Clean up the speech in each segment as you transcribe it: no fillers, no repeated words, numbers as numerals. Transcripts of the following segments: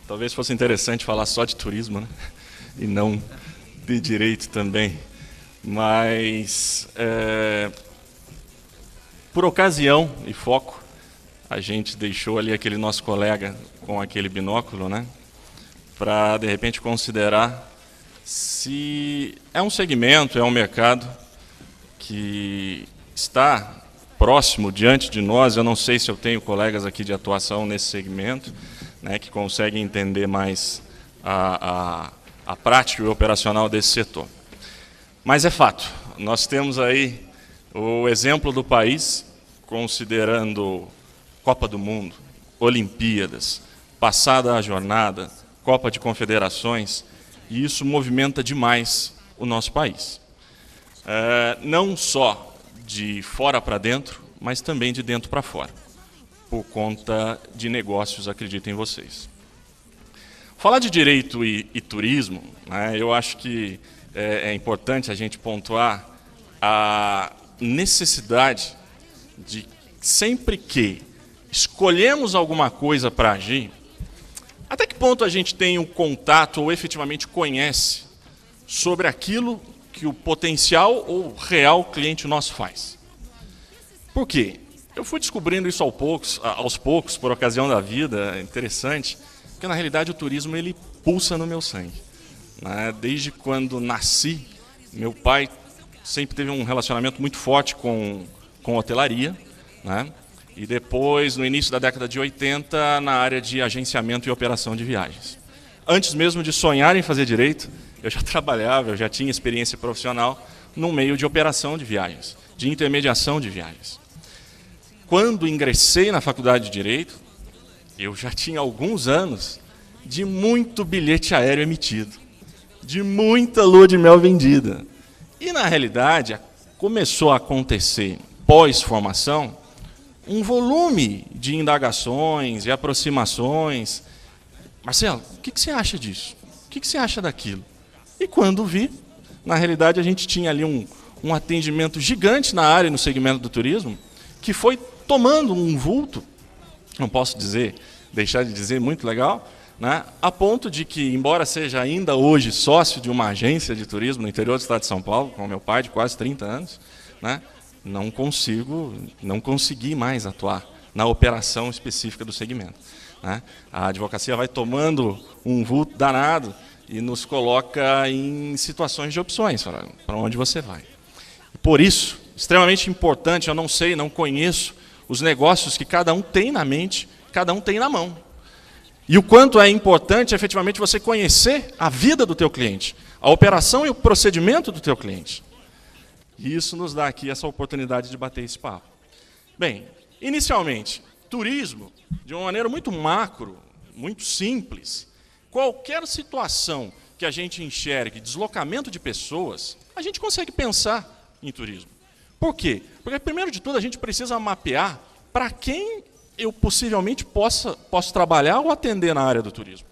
Talvez fosse interessante falar só de turismo, né? E não de direito também. Mas, por ocasião e foco, a gente deixou ali aquele nosso colega com aquele binóculo, né? Para, de repente, considerar se é um segmento, é um mercado que está próximo, diante de nós. Eu não sei se eu tenho colegas aqui de atuação nesse segmento, né, que conseguem entender mais a prática e o operacional desse setor. Mas é fato, nós temos aí o exemplo do país, considerando Copa do Mundo, Olimpíadas, passada a jornada, Copa de Confederações, e isso movimenta demais o nosso país. Não só de fora para dentro, mas também de dentro para fora, por conta de negócios, acreditem vocês. Falar de direito e turismo, né, eu acho que é importante a gente pontuar a necessidade de, sempre que escolhemos alguma coisa para agir, até que ponto a gente tem um contato ou efetivamente conhece sobre aquilo que o potencial ou real cliente nosso faz. Por quê? Eu fui descobrindo isso aos poucos, por ocasião da vida, é interessante, porque na realidade o turismo ele pulsa no meu sangue, né? Desde quando nasci, meu pai sempre teve um relacionamento muito forte com hotelaria, né? E depois, no início da década de 80, na área de agenciamento e operação de viagens. Antes mesmo de sonhar em fazer direito, eu já trabalhava, eu já tinha experiência profissional no meio de operação de viagens, de intermediação de viagens. Quando ingressei na faculdade de Direito, eu já tinha alguns anos de muito bilhete aéreo emitido, de muita lua de mel vendida. E, na realidade, começou a acontecer, pós-formação, um volume de indagações e aproximações. Marcelo, o que você acha disso? O que você acha daquilo? E quando vi, na realidade, a gente tinha ali um atendimento gigante na área, no segmento do turismo, que foi tomando um vulto, não posso deixar de dizer, muito legal, né, a ponto de que, embora seja ainda hoje sócio de uma agência de turismo no interior do estado de São Paulo, com meu pai de quase 30 anos, né, não consegui mais atuar na operação específica do segmento, né. A advocacia vai tomando um vulto danado e nos coloca em situações de opções para onde você vai. Por isso, extremamente importante, eu não sei, não conheço os negócios que cada um tem na mente, cada um tem na mão. E o quanto é importante, efetivamente, você conhecer a vida do teu cliente, a operação e o procedimento do teu cliente. E isso nos dá aqui essa oportunidade de bater esse papo. Bem, inicialmente, turismo, de uma maneira muito macro, muito simples, qualquer situação que a gente enxergue, deslocamento de pessoas, a gente consegue pensar em turismo. Por quê? Porque, primeiro de tudo, a gente precisa mapear para quem eu possivelmente posso trabalhar ou atender na área do turismo.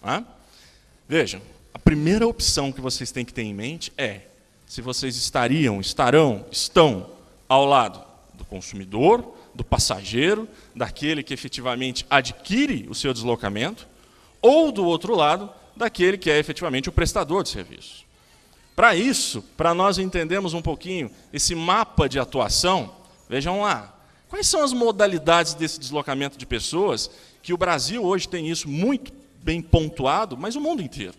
Né? Vejam, a primeira opção que vocês têm que ter em mente é se vocês estão ao lado do consumidor, do passageiro, daquele que efetivamente adquire o seu deslocamento, ou do outro lado, daquele que é efetivamente o prestador de serviço. Para isso, para nós entendermos um pouquinho esse mapa de atuação, vejam lá, quais são as modalidades desse deslocamento de pessoas, que o Brasil hoje tem isso muito bem pontuado, mas o mundo inteiro.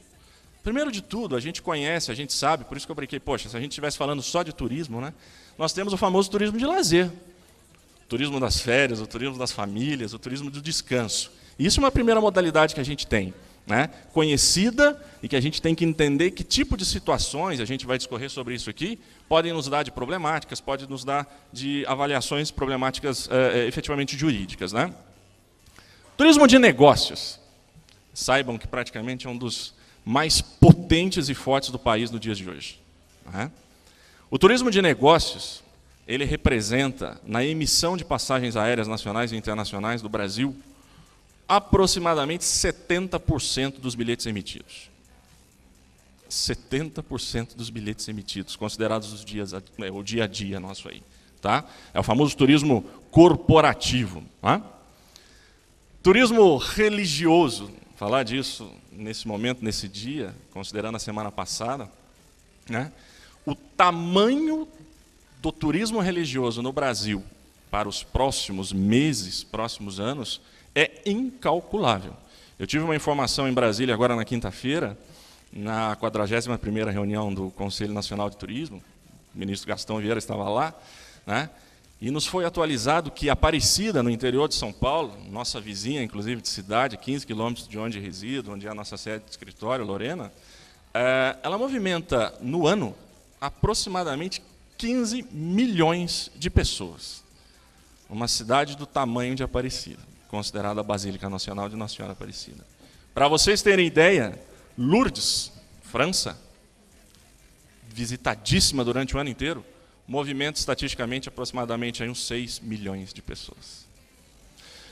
Primeiro de tudo, a gente conhece, a gente sabe, por isso que eu brinquei, poxa, se a gente estivesse falando só de turismo, né, nós temos o famoso turismo de lazer, o turismo das férias, o turismo das famílias, o turismo do descanso. E isso é uma primeira modalidade que a gente tem, né, conhecida, e que a gente tem que entender que tipo de situações, a gente vai discorrer sobre isso aqui, podem nos dar de problemáticas, podem nos dar de avaliações problemáticas efetivamente jurídicas. Né? Turismo de negócios. Saibam que praticamente é um dos mais potentes e fortes do país no dia de hoje. Né? O turismo de negócios, ele representa, na emissão de passagens aéreas nacionais e internacionais do Brasil, aproximadamente 70% dos bilhetes emitidos. 70% dos bilhetes emitidos, considerados o dia a dia nosso aí. Tá? É o famoso turismo corporativo. Tá? Turismo religioso, falar disso nesse momento, nesse dia, considerando a semana passada, né? O tamanho do turismo religioso no Brasil para os próximos meses, próximos anos, é incalculável. Eu tive uma informação em Brasília agora na quinta-feira, na 41ª reunião do Conselho Nacional de Turismo, o ministro Gastão Vieira estava lá, né? E nos foi atualizado que Aparecida, no interior de São Paulo, nossa vizinha, inclusive, de cidade, 15 quilômetros de onde resido, onde é a nossa sede de escritório, Lorena, ela movimenta, no ano, aproximadamente 15 milhões de pessoas. Uma cidade do tamanho de Aparecida, considerada a Basílica Nacional de Nossa Senhora Aparecida. Para vocês terem ideia, Lourdes, França, visitadíssima durante o ano inteiro, movimenta estatisticamente aproximadamente aí uns 6 milhões de pessoas.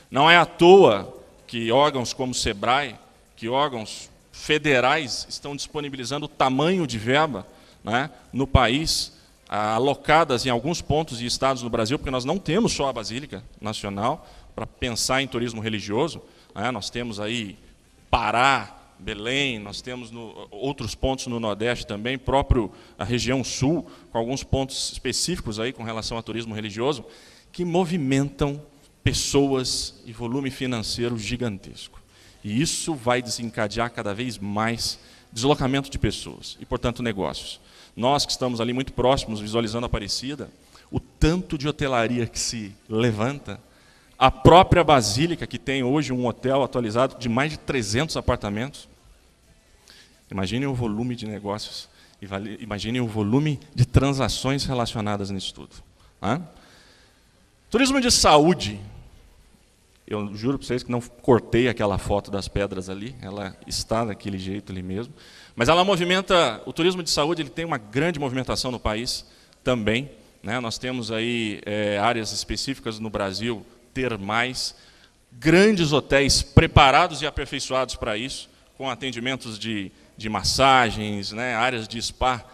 Não é à toa que órgãos como o SEBRAE, que órgãos federais estão disponibilizando o tamanho de verba, né, no país, alocadas em alguns pontos e estados do Brasil, porque nós não temos só a Basílica Nacional para pensar em turismo religioso, né, nós temos aí Pará, Belém, nós temos outros pontos no Nordeste também, próprio a região Sul, com alguns pontos específicos aí com relação a turismo religioso, que movimentam pessoas e volume financeiro gigantesco. E isso vai desencadear cada vez mais deslocamento de pessoas e, portanto, negócios. Nós que estamos ali muito próximos, visualizando a Aparecida, o tanto de hotelaria que se levanta, a própria Basílica, que tem hoje um hotel atualizado de mais de 300 apartamentos. Imaginem o volume de negócios, imaginem o volume de transações relacionadas nisso tudo. Né? Turismo de saúde. Eu juro para vocês que não cortei aquela foto das pedras ali, ela está daquele jeito ali mesmo. Mas ela movimenta, o turismo de saúde ele tem uma grande movimentação no país também. Né? Nós temos aí áreas específicas no Brasil, termais, grandes hotéis preparados e aperfeiçoados para isso, com atendimentos de massagens, né, áreas de spa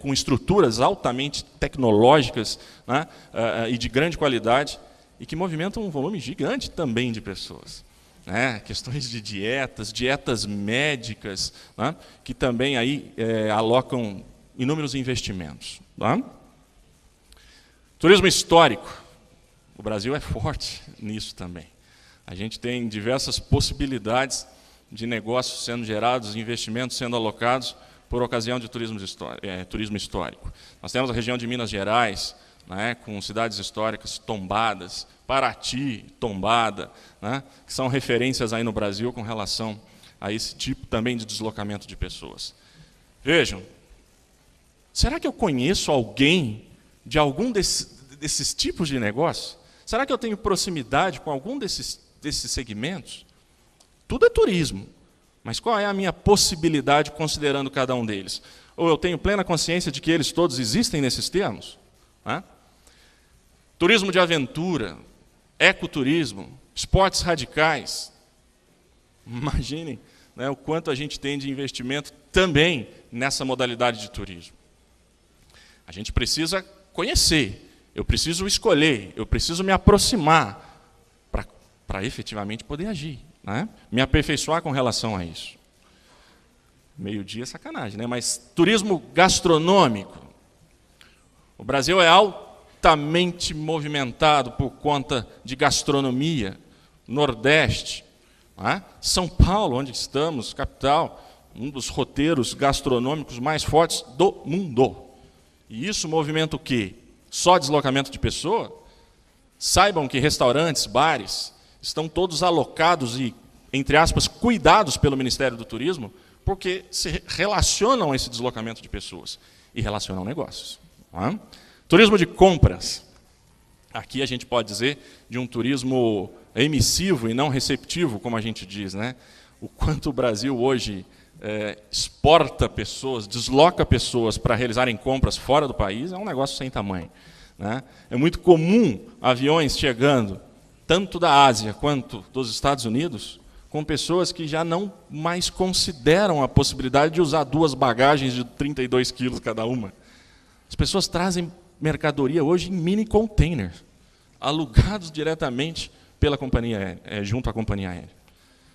com estruturas altamente tecnológicas, né, e de grande qualidade, e que movimentam um volume gigante também de pessoas. Né, questões de dietas médicas, né, que também aí alocam inúmeros investimentos. Tá? Turismo histórico. O Brasil é forte nisso também. A gente tem diversas possibilidades de negócios sendo gerados, investimentos sendo alocados por ocasião de turismo histórico. Nós temos a região de Minas Gerais, né, com cidades históricas tombadas, Paraty, tombada, né, que são referências aí no Brasil com relação a esse tipo também de deslocamento de pessoas. Vejam, será que eu conheço alguém de algum desses tipos de negócio? Será que eu tenho proximidade com algum desses segmentos? Tudo é turismo, mas qual é a minha possibilidade considerando cada um deles? Ou eu tenho plena consciência de que eles todos existem nesses termos? Né? Turismo de aventura, ecoturismo, esportes radicais. Imaginem, né, o quanto a gente tem de investimento também nessa modalidade de turismo. A gente precisa conhecer, eu preciso escolher, eu preciso me aproximar para efetivamente poder agir, né? Me aperfeiçoar com relação a isso. Meio-dia é sacanagem, né? Mas turismo gastronômico. O Brasil é altamente movimentado por conta de gastronomia. Nordeste, né? São Paulo, onde estamos, capital, um dos roteiros gastronômicos mais fortes do mundo. E isso movimenta o quê? Só deslocamento de pessoa? Saibam que restaurantes, bares, estão todos alocados e, entre aspas, cuidados pelo Ministério do Turismo, porque se relacionam a esse deslocamento de pessoas e relacionam negócios. Não é? Turismo de compras. Aqui a gente pode dizer de um turismo emissivo e não receptivo, como a gente diz, né? O quanto o Brasil hoje exporta pessoas, desloca pessoas para realizarem compras fora do país, é um negócio sem tamanho. Né? É muito comum aviões chegando, tanto da Ásia quanto dos Estados Unidos, com pessoas que já não mais consideram a possibilidade de usar 2 bagagens de 32 quilos cada uma. As pessoas trazem mercadoria hoje em mini containers, alugados diretamente pela companhia aérea, junto à companhia aérea.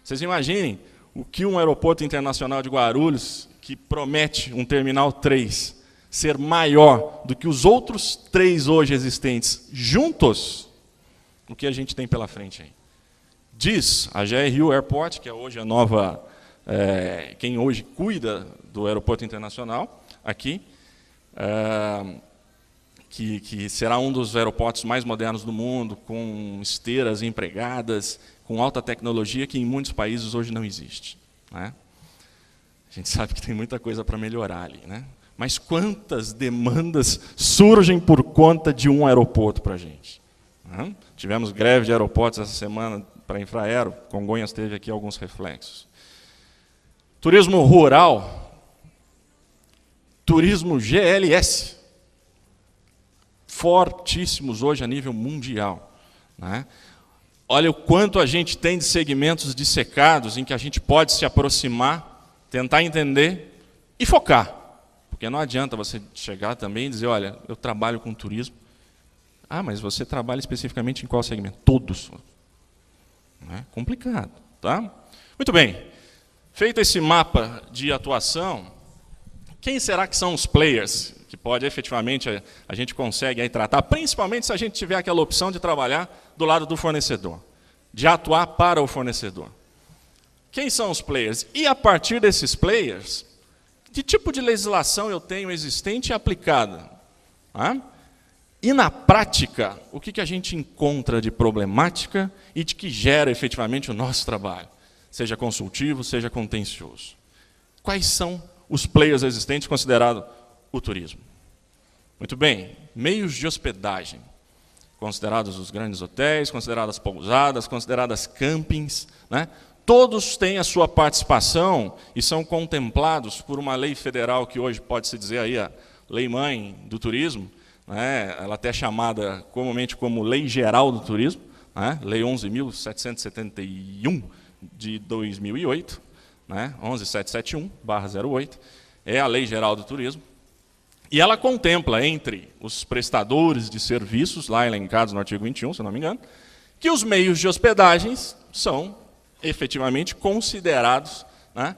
Vocês imaginem o que um aeroporto internacional de Guarulhos, que promete um Terminal 3, ser maior do que os outros 3 hoje existentes juntos, o que a gente tem pela frente aí. Diz a GRU Airport, que é hoje a nova, quem hoje cuida do aeroporto internacional aqui, que será um dos aeroportos mais modernos do mundo, com esteiras empregadas, com alta tecnologia, que em muitos países hoje não existe, né? A gente sabe que tem muita coisa para melhorar ali, né? Mas quantas demandas surgem por conta de um aeroporto para a gente? Né? Tivemos greve de aeroportos essa semana para a Infraero, Congonhas teve aqui alguns reflexos. Turismo rural, turismo GLS, fortíssimos hoje a nível mundial, né? Olha o quanto a gente tem de segmentos dissecados em que a gente pode se aproximar, tentar entender e focar. Porque não adianta você chegar também e dizer, olha, eu trabalho com turismo. Ah, mas você trabalha especificamente em qual segmento? Todos. Não é complicado, tá? Muito bem. Feito esse mapa de atuação, quem será que são os players que pode efetivamente a gente consegue aí tratar, principalmente se a gente tiver aquela opção de trabalhar do lado do fornecedor, de atuar para o fornecedor? Quem são os players? E a partir desses players, que tipo de legislação eu tenho existente e aplicada? Ah? E na prática, o que a gente encontra de problemática e de que gera efetivamente o nosso trabalho, seja consultivo, seja contencioso? Quais são os players existentes considerado o turismo? Muito bem, meios de hospedagem, considerados os grandes hotéis, consideradas pousadas, consideradas campings, né? Todos têm a sua participação e são contemplados por uma lei federal que hoje pode-se dizer aí a lei-mãe do turismo, né? Ela até é chamada comumente como Lei Geral do Turismo, né? Lei 11.771 de 2008, né? 11771/08, é a Lei Geral do Turismo. E ela contempla, entre os prestadores de serviços, lá elencados no artigo 21, se não me engano, que os meios de hospedagens são efetivamente considerados, né,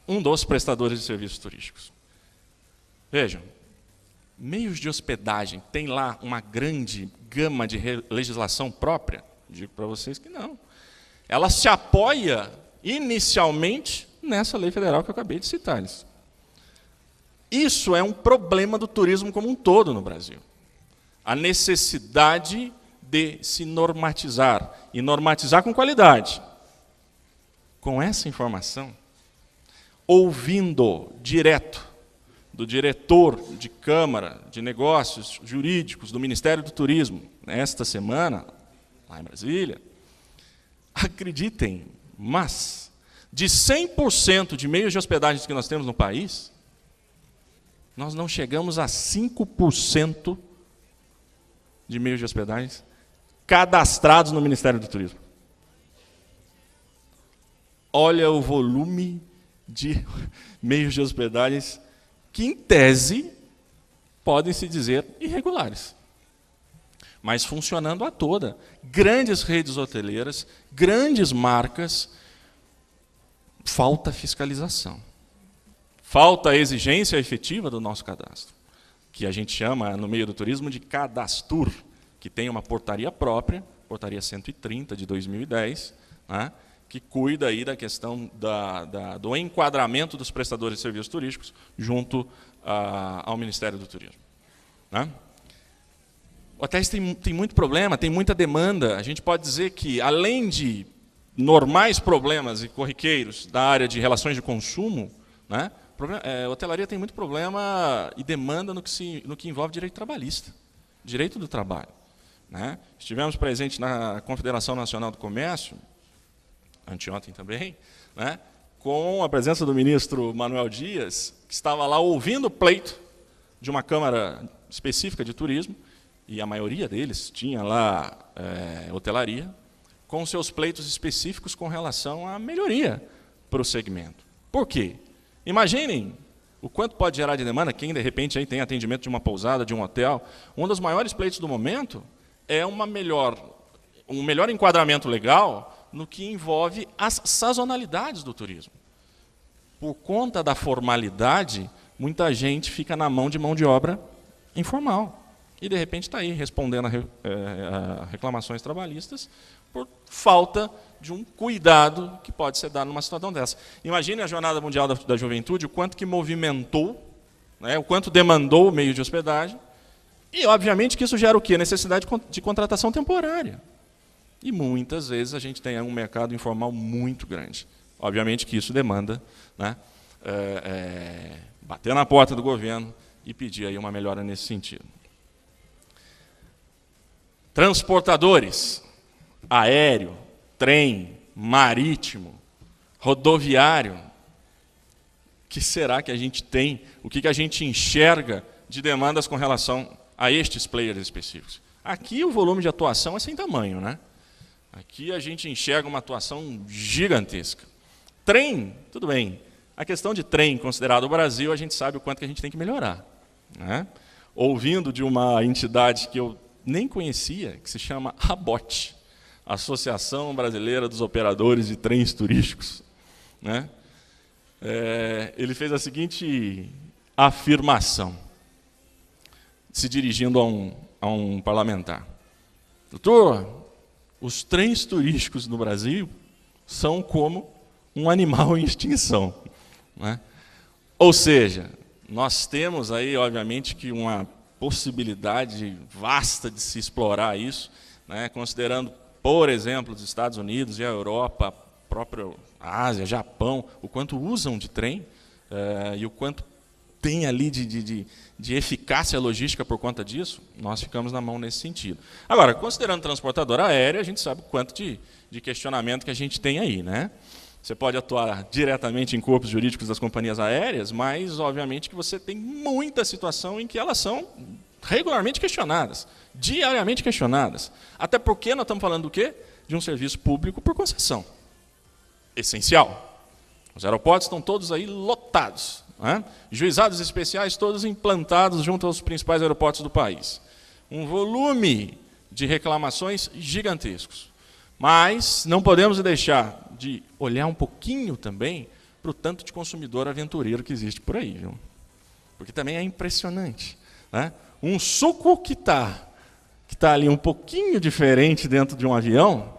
um dos prestadores de serviços turísticos. Vejam, meios de hospedagem, tem lá uma grande gama de legislação própria? Digo para vocês que não. Ela se apoia inicialmente nessa lei federal que eu acabei de citar-lhes. Isso é um problema do turismo como um todo no Brasil. A necessidade de se normatizar, e normatizar com qualidade. Com essa informação, ouvindo direto do diretor de Câmara de Negócios Jurídicos do Ministério do Turismo, nesta semana, lá em Brasília, acreditem, mas de 100% de meios de hospedagem que nós temos no país, nós não chegamos a 5% de meios de hospedagem cadastrados no Ministério do Turismo. Olha o volume de meios de hospedagens que, em tese, podem se dizer irregulares, mas funcionando a toda. Grandes redes hoteleiras, grandes marcas, falta fiscalização. Falta a exigência efetiva do nosso cadastro, que a gente chama, no meio do turismo, de Cadastur, que tem uma portaria própria, portaria 130 de 2010, né, que cuida aí da questão do enquadramento dos prestadores de serviços turísticos junto ao Ministério do Turismo. Né? Hotéis tem muito problema, tem muita demanda. A gente pode dizer que, além de normais problemas e corriqueiros da área de relações de consumo, né, hotelaria tem muito problema e demanda no que envolve direito trabalhista, direito do trabalho. Né? Estivemos presentes na Confederação Nacional do Comércio, anteontem também, né, com a presença do ministro Manuel Dias, que estava lá ouvindo o pleito de uma Câmara específica de turismo, e a maioria deles tinha lá hotelaria, com seus pleitos específicos com relação à melhoria para o segmento. Por quê? Imaginem o quanto pode gerar de demanda quem, de repente, aí tem atendimento de uma pousada, de um hotel. Um dos maiores pleitos do momento é uma melhor um melhor enquadramento legal no que envolve as sazonalidades do turismo. Por conta da formalidade, muita gente fica na mão de obra informal. E, de repente, está aí respondendo a reclamações trabalhistas por falta de um cuidado que pode ser dado numa situação dessa. Imagine a Jornada Mundial da Juventude, o quanto que movimentou, né, o quanto demandou o meio de hospedagem, e, obviamente, que isso gera o quê? Necessidade de contratação temporária. E, muitas vezes, a gente tem um mercado informal muito grande. Obviamente que isso demanda, né, bater na porta do governo e pedir aí uma melhora nesse sentido. Transportadores, aéreo, trem, marítimo, rodoviário. O que será que a gente tem? O que a gente enxerga de demandas com relação a estes players específicos? Aqui o volume de atuação é sem tamanho, né? Aqui a gente enxerga uma atuação gigantesca. Trem, tudo bem. A questão de trem, considerado o Brasil, a gente sabe o quanto que a gente tem que melhorar, né? Ouvindo de uma entidade que eu nem conhecia, que se chama ABOT, Associação Brasileira dos Operadores de Trens Turísticos, né? Ele fez a seguinte afirmação, se dirigindo a um parlamentar. Doutor, os trens turísticos no Brasil são como um animal em extinção, né? Ou seja, nós temos aí, obviamente, que uma possibilidade vasta de se explorar isso, né, considerando, por exemplo, os Estados Unidos e a Europa, a própria Ásia, Japão, o quanto usam de trem e o quanto tem ali de eficácia logística por conta disso, nós ficamos na mão nesse sentido. Agora, considerando transportadora aérea, a gente sabe o quanto de questionamento que a gente tem aí, né? Você pode atuar diretamente em corpos jurídicos das companhias aéreas, mas, obviamente, que você tem muita situação em que elas são regularmente questionadas, diariamente questionadas. Até porque nós estamos falando do quê? De um serviço público por concessão. Essencial. Os aeroportos estão todos aí lotados, né? Juizados especiais todos implantados junto aos principais aeroportos do país. Um volume de reclamações gigantescos. Mas não podemos deixar de olhar um pouquinho também para o tanto de consumidor aventureiro que existe por aí, viu? Porque também é impressionante, né? Um suco que tá ali um pouquinho diferente dentro de um avião,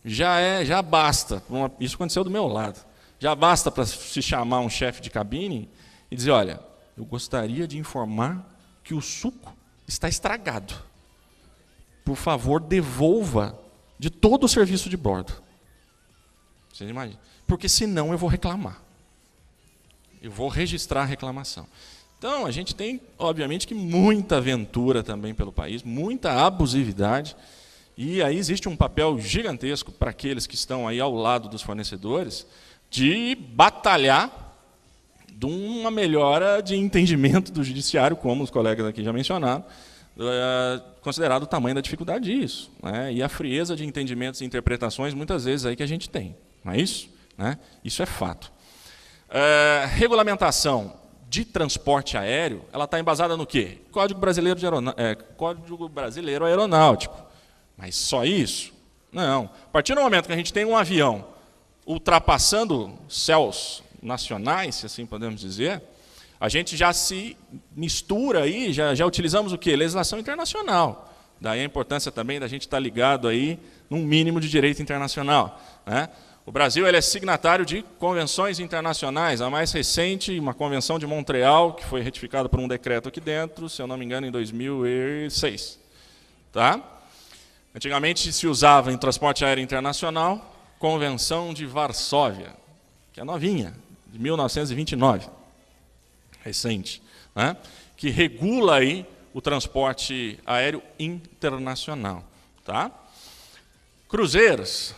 já basta. Isso aconteceu do meu lado. Já basta para se chamar um chefe de cabine e dizer, olha, eu gostaria de informar que o suco está estragado. Por favor, devolva de todo o serviço de bordo. Vocês imaginam? Porque senão eu vou reclamar. Eu vou registrar a reclamação. Então, a gente tem, obviamente, que muita aventura também pelo país, muita abusividade, e aí existe um papel gigantesco para aqueles que estão aí ao lado dos fornecedores de batalhar de uma melhora de entendimento do judiciário, como os colegas aqui já mencionaram, considerado o tamanho da dificuldade disso, né? E a frieza de entendimentos e interpretações, muitas vezes, aí que a gente tem. Não é isso? Né? Isso é fato. Regulamentação de transporte aéreo, ela está embasada no quê? Código Brasileiro Aeronáutico. Mas só isso? Não. A partir do momento que a gente tem um avião ultrapassando céus nacionais, se assim podemos dizer, a gente já se mistura aí, já utilizamos o quê? Legislação internacional. Daí a importância também da gente estar ligado aí num mínimo de direito internacional, né? O Brasil ele é signatário de convenções internacionais. A mais recente, uma convenção de Montreal, que foi retificada por um decreto aqui dentro, se eu não me engano, em 2006. Tá? Antigamente se usava em transporte aéreo internacional, Convenção de Varsóvia, que é novinha, de 1929, recente, né? Que regula aí o transporte aéreo internacional. Tá? Cruzeiros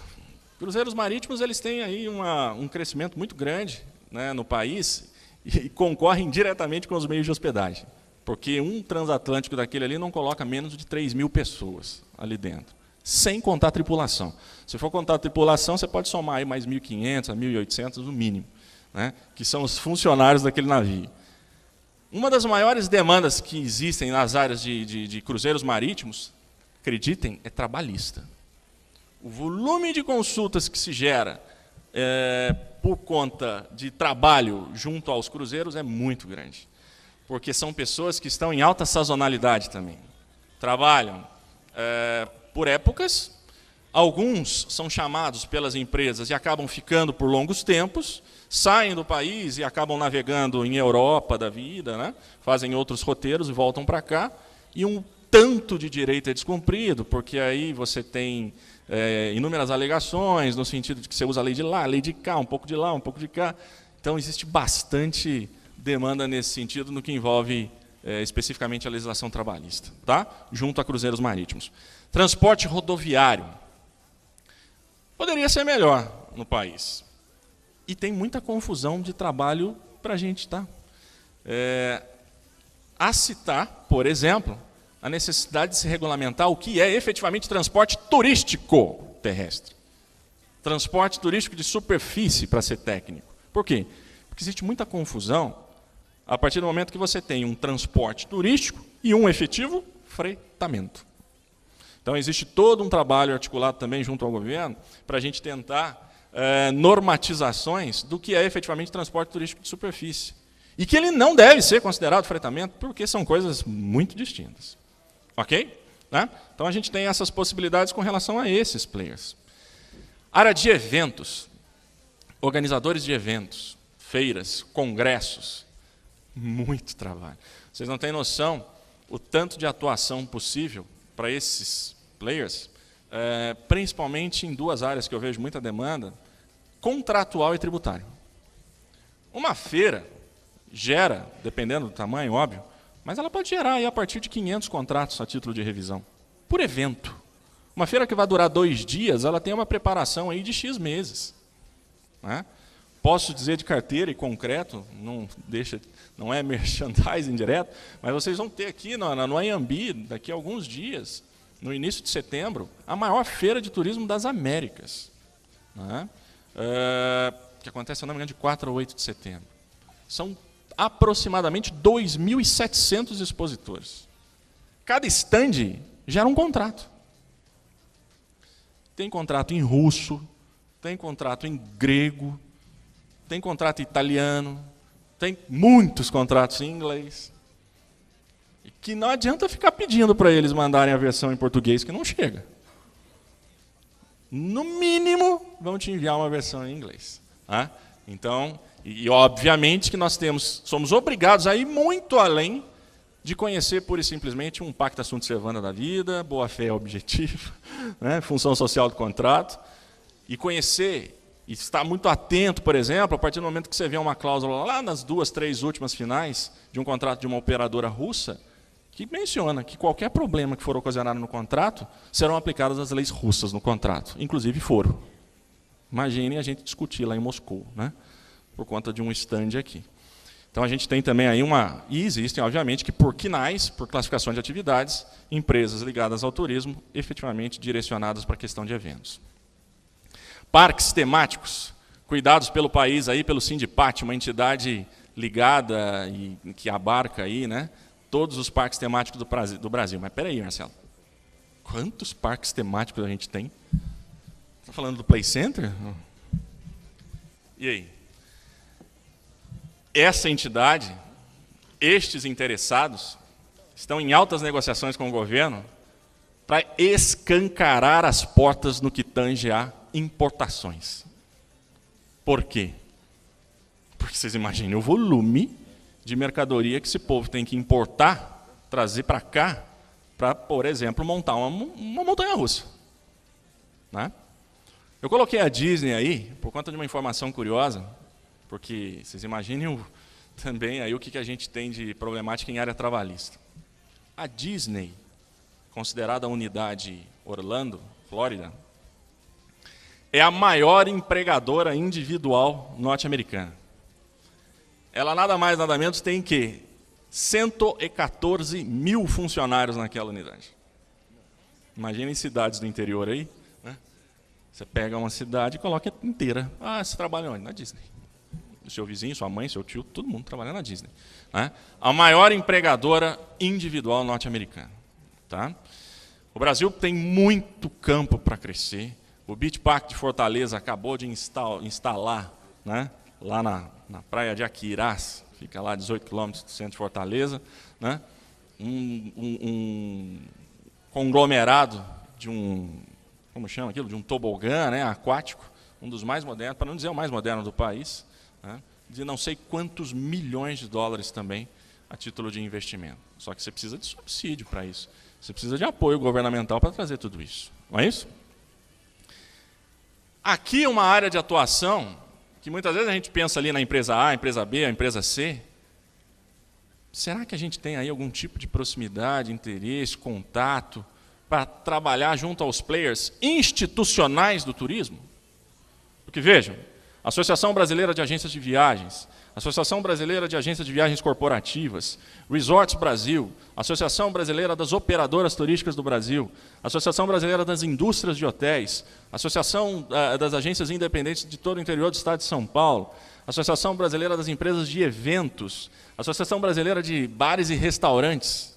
marítimos eles têm aí um crescimento muito grande, né, no país e concorrem diretamente com os meios de hospedagem, porque um transatlântico daquele ali não coloca menos de 3.000 pessoas ali dentro, sem contar a tripulação. Se for contar a tripulação, você pode somar aí mais 1.500 a 1.800 no mínimo, né, que são os funcionários daquele navio. Uma das maiores demandas que existem nas áreas de cruzeiros marítimos, acreditem, é trabalhista. o volume de consultas que se gera por conta de trabalho junto aos cruzeiros é muito grande. Porque são pessoas que estão em alta sazonalidade também. Trabalham por épocas, alguns são chamados pelas empresas e acabam ficando por longos tempos, saem do país e acabam navegando em Europa da vida, né? Fazem outros roteiros e voltam para cá, e um tanto de direito é descumprido, porque aí você tem inúmeras alegações, no sentido de que você usa a lei de lá, a lei de cá, um pouco de lá, um pouco de cá. Então, existe bastante demanda nesse sentido, no que envolve especificamente a legislação trabalhista, tá? Junto a cruzeiros marítimos. Transporte rodoviário. Poderia ser melhor no país. E tem muita confusão de trabalho para a gente, tá? A citar, por exemplo, a necessidade de se regulamentar o que é efetivamente transporte turístico terrestre. Transporte turístico de superfície, para ser técnico. Por quê? Porque existe muita confusão a partir do momento que você tem um transporte turístico e um efetivo fretamento. Então, existe todo um trabalho articulado também junto ao governo para a gente tentar normatizações do que é efetivamente transporte turístico de superfície. E que ele não deve ser considerado fretamento, porque são coisas muito distintas. Ok? Né? Então, a gente tem essas possibilidades com relação a esses players. Área de eventos. Organizadores de eventos, feiras, congressos. Muito trabalho. Vocês não têm noção o tanto de atuação possível para esses players, principalmente em duas áreas que eu vejo muita demanda, contratual e tributário. Uma feira gera, dependendo do tamanho, óbvio, mas ela pode gerar aí a partir de 500 contratos a título de revisão, por evento. Uma feira que vai durar 2 dias, ela tem uma preparação aí de X meses. Né? Posso dizer de carteira e concreto, não é merchandising direto, mas vocês vão ter aqui no Anhembi, daqui a alguns dias, no início de setembro, a maior feira de turismo das Américas. Né? Que acontece, se não me engano, de 4 a 8 de setembro. São aproximadamente 2.700 expositores. Cada stand gera um contrato. Tem contrato em russo, tem contrato em grego, tem contrato em italiano, tem muitos contratos em inglês. E que não adianta ficar pedindo para eles mandarem a versão em português, que não chega. No mínimo, vão te enviar uma versão em inglês. Tá? Então, e obviamente que nós somos obrigados a ir muito além de conhecer pura e simplesmente um pacta sunt servanda da vida, boa-fé objetiva, né, função social do contrato, e conhecer e estar muito atento, por exemplo, a partir do momento que você vê uma cláusula lá nas 2, 3 últimas finais de um contrato de uma operadora russa, que menciona que qualquer problema que for ocasionado no contrato serão aplicadas as leis russas no contrato, inclusive foram. Imaginem a gente discutir lá em Moscou, né, por conta de um stand aqui. Então, a gente tem também aí e existem, obviamente, que por CNAES, por classificação de atividades, empresas ligadas ao turismo, efetivamente direcionadas para a questão de eventos. Parques temáticos, cuidados pelo país, aí, pelo Sindipat, uma entidade ligada e que abarca aí, né, todos os parques temáticos do Brasil. Mas espera aí, Marcelo, quantos parques temáticos a gente tem? Está falando do Play Center? E aí? Essa entidade, estes interessados, estão em altas negociações com o governo para escancarar as portas no que tange a importações. Por quê? Porque vocês imaginem o volume de mercadoria que esse povo tem que importar, trazer para cá, para, por exemplo, montar uma montanha-russa. Né? Eu coloquei a Disney aí, por conta de uma informação curiosa, porque vocês imaginem também aí o que a gente tem de problemática em área trabalhista. A Disney, considerada a unidade Orlando, Flórida, é a maior empregadora individual norte-americana. Ela nada mais, nada menos tem que 114 mil funcionários naquela unidade. Imaginem cidades do interior aí. Né? Você pega uma cidade e coloca inteira. Ah, você trabalha onde? Na Disney. O seu vizinho, sua mãe, seu tio, todo mundo trabalhando na Disney. Né? A maior empregadora individual norte-americana. Tá? O Brasil tem muito campo para crescer, O Beach Park de Fortaleza acabou de instalar, né, lá na praia de Aquirás, fica lá a 18 quilômetros do centro de Fortaleza, né, um conglomerado de como chama aquilo? De um tobogã, né, aquático, um dos mais modernos, para não dizer o mais moderno do país, né, de não sei quantos milhões de dólares também a título de investimento. Só que você precisa de subsídio para isso. Você precisa de apoio governamental para trazer tudo isso. Não é isso? Aqui é uma área de atuação que muitas vezes a gente pensa ali na empresa A, a empresa B, a empresa C. Será que a gente tem aí algum tipo de proximidade, interesse, contato para trabalhar junto aos players institucionais do turismo? Porque vejam, a Associação Brasileira de Agências de Viagens, Associação Brasileira de Agências de Viagens Corporativas, Resorts Brasil, Associação Brasileira das Operadoras Turísticas do Brasil, Associação Brasileira das Indústrias de Hotéis, Associação das Agências Independentes de todo o interior do estado de São Paulo, Associação Brasileira das Empresas de Eventos, Associação Brasileira de Bares e Restaurantes.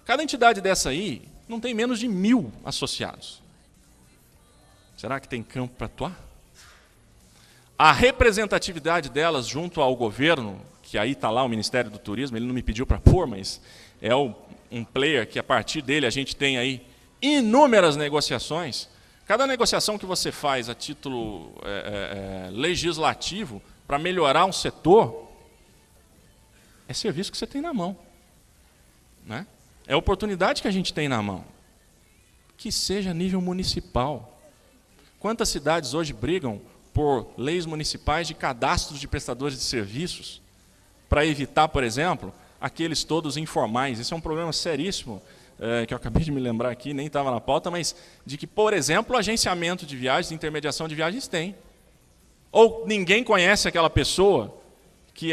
Cada entidade dessa aí não tem menos de 1.000 associados. Será que tem campo para atuar? A representatividade delas junto ao governo, que aí está lá o Ministério do Turismo, ele não me pediu para pôr, mas é um player que a partir dele a gente tem aí inúmeras negociações. Cada negociação que você faz a título legislativo para melhorar um setor, é serviço que você tem na mão, né? É oportunidade que a gente tem na mão. Que seja a nível municipal. Quantas cidades hoje brigam por leis municipais de cadastros de prestadores de serviços para evitar, por exemplo, aqueles todos informais? Esse é um problema seríssimo, que eu acabei de me lembrar aqui, nem estava na pauta, mas de que, por exemplo, agenciamento de viagens, intermediação de viagens tem. Ou ninguém conhece aquela pessoa que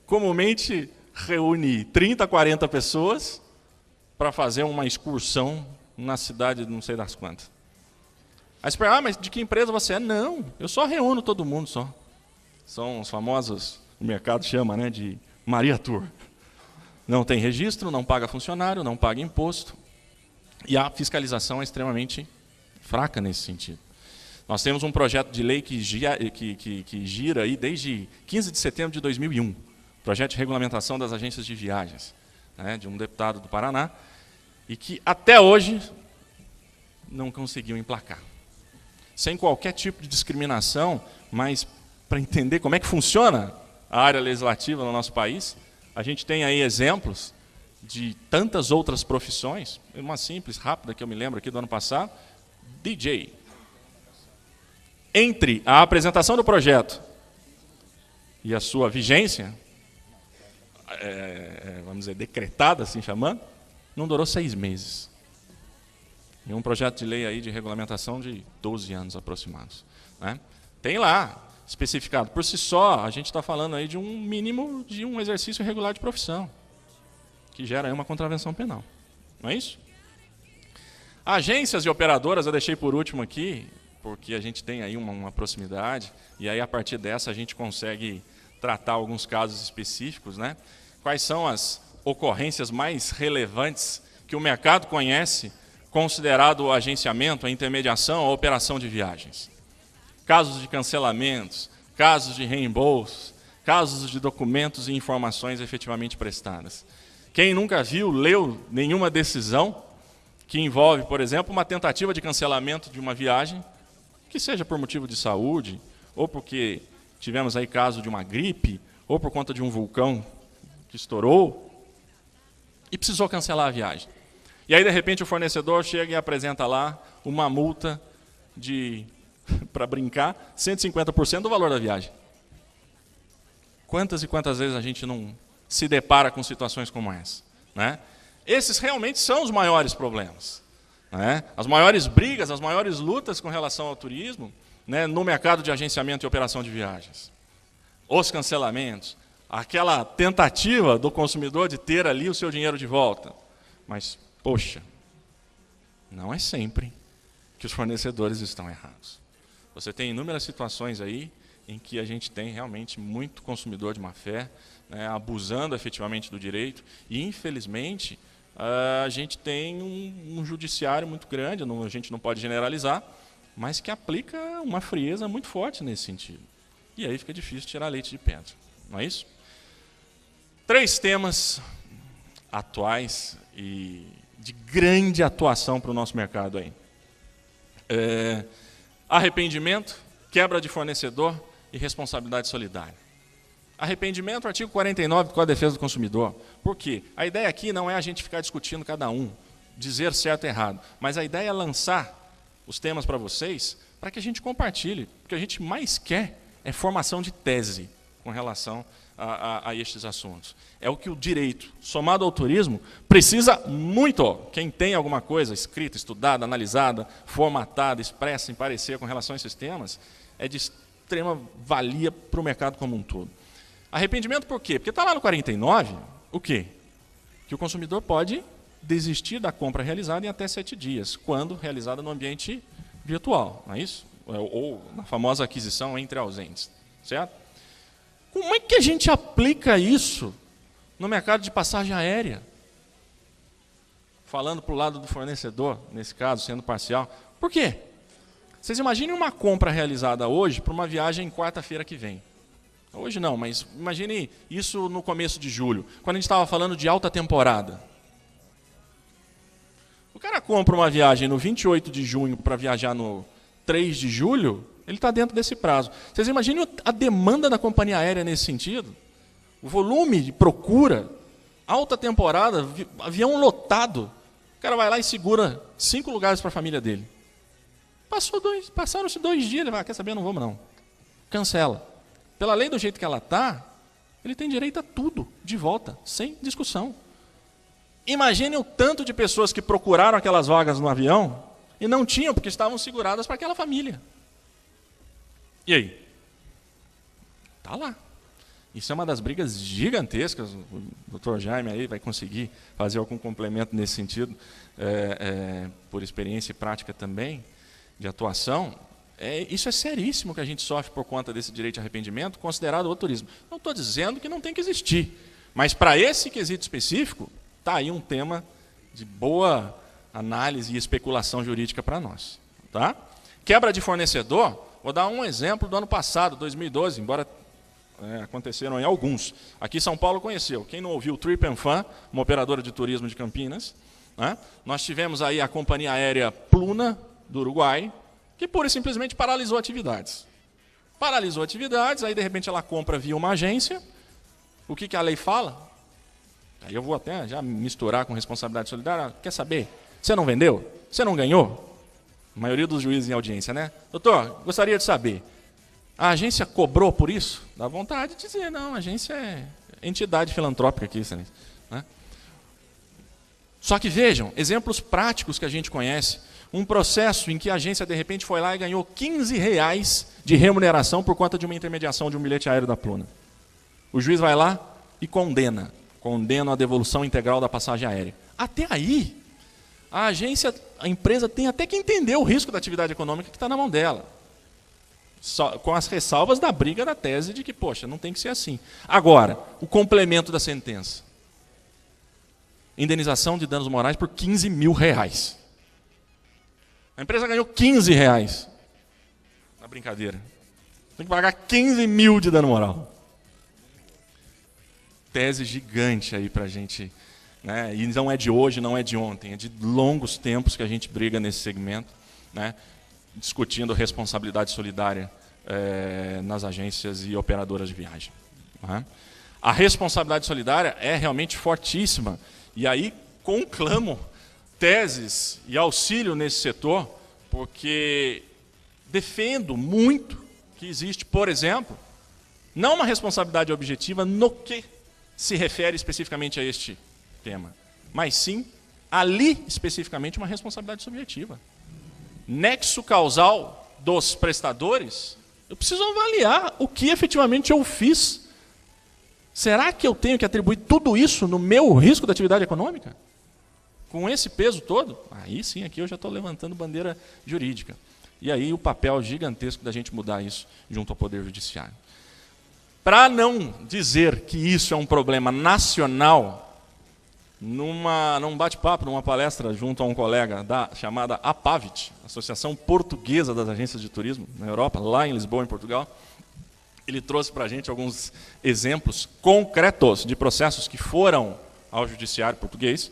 comumente reúne 30, 40 pessoas para fazer uma excursão na cidade não sei das quantas. Aí você pergunta, mas de que empresa você é? Não, eu só reúno todo mundo só. São os famosos, o mercado chama, né, de Maria Tour. Não tem registro, não paga funcionário, não paga imposto. E a fiscalização é extremamente fraca nesse sentido. Nós temos um projeto de lei que gira aí desde 15 de setembro de 2001. Projeto de regulamentação das agências de viagens, né, de um deputado do Paraná, e que até hoje não conseguiu emplacar. Sem qualquer tipo de discriminação, mas para entender como é que funciona a área legislativa no nosso país, a gente tem aí exemplos de tantas outras profissões, uma simples, rápida, que eu me lembro aqui do ano passado, DJ. Entre a apresentação do projeto e a sua vigência, vamos dizer, decretada, assim chamando, não durou 6 meses. E um projeto de lei aí de regulamentação de 12 anos aproximados, né? Tem lá, especificado. Por si só, a gente está falando aí de um mínimo de um exercício irregular de profissão, que gera aí uma contravenção penal. Não é isso? Agências e operadoras eu deixei por último aqui, porque a gente tem aí uma proximidade, e aí a partir dessa a gente consegue tratar alguns casos específicos, né? Quais são as ocorrências mais relevantes que o mercado conhece, considerado o agenciamento, a intermediação, a operação de viagens? Casos de cancelamentos, casos de reembolsos, casos de documentos e informações efetivamente prestadas. Quem nunca viu, leu nenhuma decisão que envolve, por exemplo, uma tentativa de cancelamento de uma viagem, que seja por motivo de saúde, ou porque tivemos aí caso de uma gripe, ou por conta de um vulcão que estourou, e precisou cancelar a viagem. E aí, de repente, o fornecedor chega e apresenta lá uma multa de, para brincar, 150% do valor da viagem. Quantas e quantas vezes a gente não se depara com situações como essa, né? Esses realmente são os maiores problemas, né? As maiores brigas, as maiores lutas com relação ao turismo, né, no mercado de agenciamento e operação de viagens. Os cancelamentos, aquela tentativa do consumidor de ter ali o seu dinheiro de volta. Mas, poxa, não é sempre que os fornecedores estão errados. Você tem inúmeras situações aí em que a gente tem realmente muito consumidor de má fé, né, abusando efetivamente do direito, e infelizmente a gente tem um judiciário muito grande, a gente não pode generalizar, mas que aplica uma frieza muito forte nesse sentido. E aí fica difícil tirar leite de pedra, não é isso? 3 temas atuais e de grande atuação para o nosso mercado aí. Arrependimento, quebra de fornecedor e responsabilidade solidária. Arrependimento, artigo 49 do Código de Defesa do Consumidor. Por quê? A ideia aqui não é a gente ficar discutindo cada um, dizer certo e errado, mas a ideia é lançar os temas para vocês, para que a gente compartilhe. O que a gente mais quer é formação de tese com relação a estes assuntos. É o que o direito, somado ao turismo, precisa muito. Quem tem alguma coisa escrita, estudada, analisada, formatada, expressa em parecer com relação a esses temas, é de extrema valia para o mercado como um todo. Arrependimento por quê? Porque está lá no 49, o quê? Que o consumidor pode desistir da compra realizada em até 7 dias, quando realizada no ambiente virtual, não é isso? Ou na famosa aquisição entre ausentes, certo? Como é que a gente aplica isso no mercado de passagem aérea? Falando para o lado do fornecedor, nesse caso, sendo parcial. Por quê? Vocês imaginem uma compra realizada hoje para uma viagem quarta-feira que vem. Hoje não, mas imagine isso no começo de julho, quando a gente estava falando de alta temporada. O cara compra uma viagem no 28 de junho para viajar no 3 de julho, ele está dentro desse prazo. Vocês imaginem a demanda da companhia aérea nesse sentido? O volume de procura, alta temporada, avião lotado. O cara vai lá e segura 5 lugares para a família dele. Passaram-se 2 dias, ele vai, quer saber, não vamos não. Cancela. Pela lei do jeito que ela está, ele tem direito a tudo, de volta, sem discussão. Imagine o tanto de pessoas que procuraram aquelas vagas no avião e não tinham, porque estavam seguradas para aquela família. E aí? Está lá. Isso é uma das brigas gigantescas. O Dr. Jaime aí vai conseguir fazer algum complemento nesse sentido, por experiência e prática também, de atuação. Isso é seríssimo que a gente sofre por conta desse direito de arrependimento, considerado o turismo. Não estou dizendo que não tem que existir, mas para esse quesito específico, está aí um tema de boa análise e especulação jurídica para nós. Tá? Quebra de fornecedor, vou dar um exemplo do ano passado, 2012, embora aconteceram em alguns. Aqui São Paulo conheceu. Quem não ouviu, Trip and Fan, uma operadora de turismo de Campinas, né? Nós tivemos aí a companhia aérea Pluna, do Uruguai, que pura e simplesmente paralisou atividades. Paralisou atividades, aí de repente ela compra via uma agência. O que a lei fala? Aí eu vou até já misturar com responsabilidade solidária. Quer saber? Você não vendeu? Você não ganhou? A maioria dos juízes em audiência, né? Doutor, gostaria de saber. A agência cobrou por isso? Dá vontade de dizer, não, a agência é entidade filantrópica aqui, né? Só que vejam, exemplos práticos que a gente conhece. Um processo em que a agência, de repente, foi lá e ganhou R$15 de remuneração por conta de uma intermediação de um bilhete aéreo da Pluna. O juiz vai lá e condena a devolução integral da passagem aérea. Até aí, a empresa tem até que entender o risco da atividade econômica que está na mão dela. Só, com as ressalvas da briga da tese de que, poxa, não tem que ser assim. Agora, o complemento da sentença. Indenização de danos morais por R$15 mil. A empresa ganhou R$15. Na brincadeira. Tem que pagar 15 mil de dano moral. Tese gigante aí para a gente, né? E não é de hoje, não é de ontem, é de longos tempos que a gente briga nesse segmento, né? Discutindo responsabilidade solidária nas agências e operadoras de viagem. Né? A responsabilidade solidária é realmente fortíssima. E aí conclamo teses e auxílio nesse setor, porque defendo muito que existe, por exemplo, não uma responsabilidade objetiva no que se refere especificamente a este tema, mas sim, ali especificamente, uma responsabilidade subjetiva. Nexo causal dos prestadores, eu preciso avaliar o que efetivamente eu fiz. Será que eu tenho que atribuir tudo isso no meu risco da atividade econômica? Com esse peso todo? Aí sim, aqui eu já estou levantando bandeira jurídica. E aí o papel gigantesco da gente mudar isso junto ao Poder Judiciário. Para não dizer que isso é um problema nacional, num bate-papo, numa palestra junto a um colega chamada APAVIT, Associação Portuguesa das Agências de Turismo, na Europa, lá em Lisboa, em Portugal. Ele trouxe para a gente alguns exemplos concretos de processos que foram ao judiciário português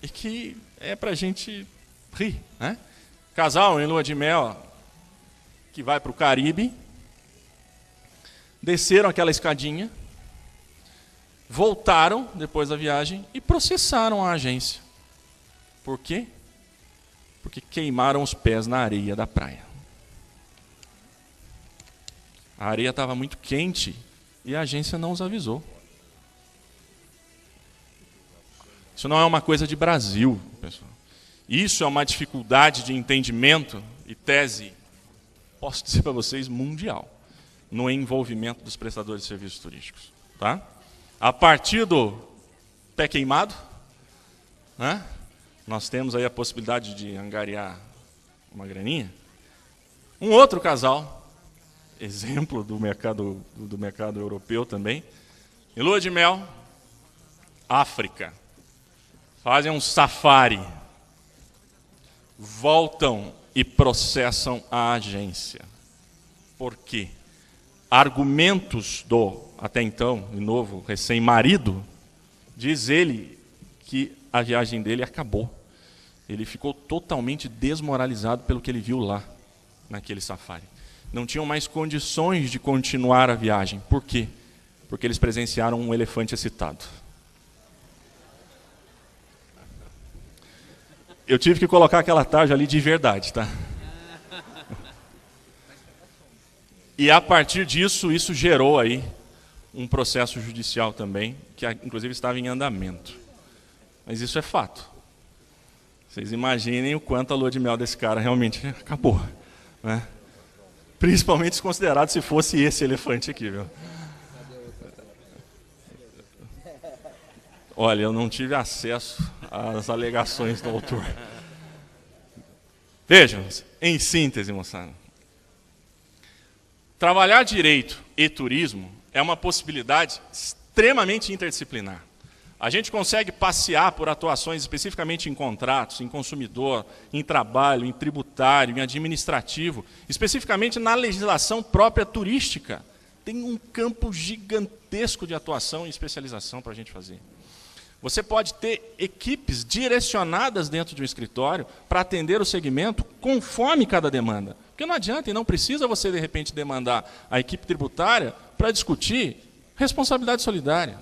e que é para a gente rir, né? Casal em lua de mel que vai para o Caribe, desceram aquela escadinha, voltaram depois da viagem e processaram a agência. Por quê? Porque queimaram os pés na areia da praia. A areia estava muito quente e a agência não os avisou. Isso não é uma coisa de Brasil, pessoal. Isso é uma dificuldade de entendimento e tese, posso dizer para vocês, mundial, no envolvimento dos prestadores de serviços turísticos. Tá? A partir do pé queimado, né, nós temos aí a possibilidade de angariar uma graninha. Um outro casal, exemplo do mercado europeu também, em lua de mel, África, fazem um safari, voltam e processam a agência. Por quê? Argumentos do, até então, de novo, recém-marido, diz ele que a viagem dele acabou. Ele ficou totalmente desmoralizado pelo que ele viu lá, naquele safari. Não tinham mais condições de continuar a viagem. Por quê? Porque eles presenciaram um elefante excitado. Eu tive que colocar aquela tarja ali de verdade, tá? E a partir disso, isso gerou aí um processo judicial também, que inclusive estava em andamento. Mas isso é fato. Vocês imaginem o quanto a lua de mel desse cara realmente acabou, né? Principalmente se considerado se fosse esse elefante aqui, viu? Olha, eu não tive acesso às alegações do autor. Vejam, em síntese, moçada. Trabalhar direito e turismo é uma possibilidade extremamente interdisciplinar. A gente consegue passear por atuações especificamente em contratos, em consumidor, em trabalho, em tributário, em administrativo, especificamente na legislação própria turística. Tem um campo gigantesco de atuação e especialização para a gente fazer. Você pode ter equipes direcionadas dentro de um escritório para atender o segmento conforme cada demanda. Porque não adianta e não precisa você, de repente, demandar a equipe tributária para discutir responsabilidade solidária.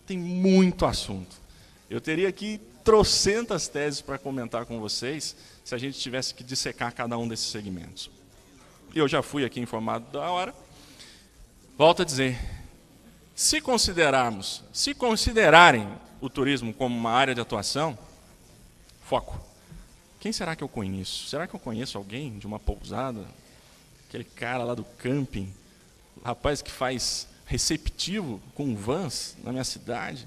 Tem muito assunto. Eu teria aqui trocentas teses para comentar com vocês se a gente tivesse que dissecar cada um desses segmentos. Eu já fui aqui informado da hora. Volto a dizer, se considerarem o turismo como uma área de atuação, foco. Quem será que eu conheço? Será que eu conheço alguém de uma pousada? Aquele cara lá do camping, o rapaz que faz receptivo com vans na minha cidade?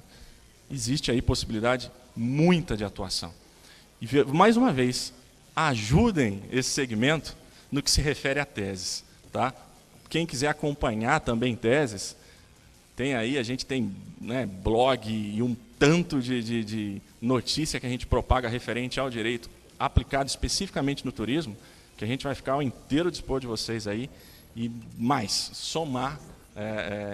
Existe aí possibilidade muita de atuação. E, mais uma vez, ajudem esse segmento no que se refere a teses. Tá? Quem quiser acompanhar também teses, tem aí, a gente tem, né, blog e um tanto de notícia que a gente propaga referente ao direito aplicado especificamente no turismo, que a gente vai ficar ao inteiro dispor de vocês aí e mais, somar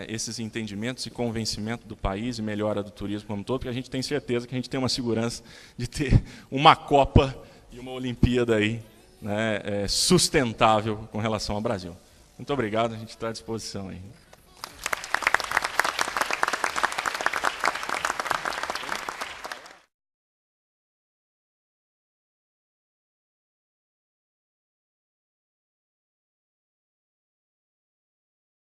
esses entendimentos e convencimento do país e melhora do turismo como um todo, porque a gente tem certeza que a gente tem uma segurança de ter uma Copa e uma Olimpíada aí, né, sustentável com relação ao Brasil. Muito obrigado, a gente está à disposição aí.